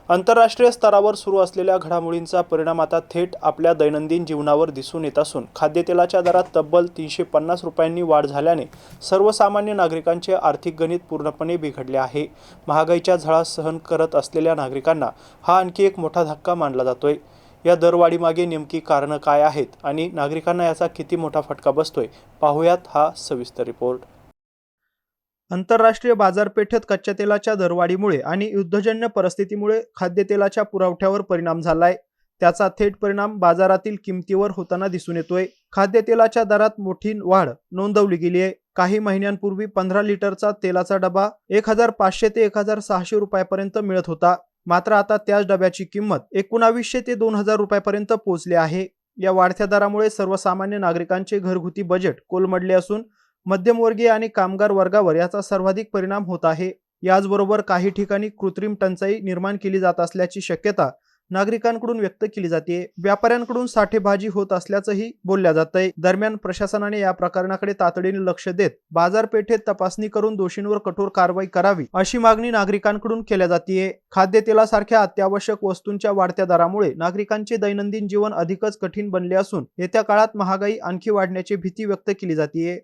आंतरराष्ट्रीय स्तरावर सुरू असलेल्या घडामोडींचा परिणाम आता थेट आपल्या दैनंदिन जीवनावर दिसून येत असून खाद्यतेलाच्या दरात तब्बल 350 रुपयांनी वाढ झाल्याने सर्वसामान्य नागरिकांचे आर्थिक गणित पूर्णपणे बिघडले आहे। महागाईच्या झळा सहन करत असलेल्या नागरिकांना हा आणखी एक मोठा धक्का मानला जातोय। या दरवाढीमागे नेमकी कारणं काय आहेत आणि नागरिकांना याचा किती मोठा फटका बसतोय, पाहूयात हा सविस्तर रिपोर्ट। आंतरराष्ट्रीय बाजारपेठेत कच्च्या तेलाच्या दरवाढीमुळे आणि युद्धजन्य परिस्थितीमुळे खाद्यतेलाच्या पुरवठ्यावर परिणाम झालाय। त्याचा थेट परिणाम बाजारातील किमतीवर होताना दिसून येतोय। खाद्यतेलाच्या दरात मोठी वाढ नोंदवली गेली आहे। काही महिन्यांपूर्वी 15 लिटरचा तेलाचा डबा 1500 ते 1600 रुपयापर्यंत मिळत होता। मात्र आता त्याच डब्याची किंमत 1900 ते 2000 रुपयापर्यंत पोहोचली आहे। या वाढत्या दरामुळे सर्वसामान्य नागरिकांचे घरगुती बजेट कोलमडले असून मध्यमवर्गीय आणि कामगार वर्गावर याचा सर्वाधिक परिणाम होत आहे। याचबरोबर काही ठिकाणी कृत्रिम टंचाई निर्माण केली जात असल्याची शक्यता नागरिकांकडून व्यक्त केली जाते। व्यापाऱ्यांकडून साठेबाजी होत असल्याचंही बोलल्या जातंय। दरम्यान प्रशासनाने या प्रकरणाकडे तातडीने लक्ष देत बाजारपेठेत तपासणी करून दोषींवर कठोर कारवाई करावी अशी मागणी नागरिकांकडून केली जाते। खाद्यतेलासारख्या अत्यावश्यक वस्तूंच्या वाढत्या दरामुळे नागरिकांचे दैनंदिन जीवन अधिकच कठीण बनले असून येत्या काळात महागाई आणखी वाढण्याची भीती व्यक्त केली जाते।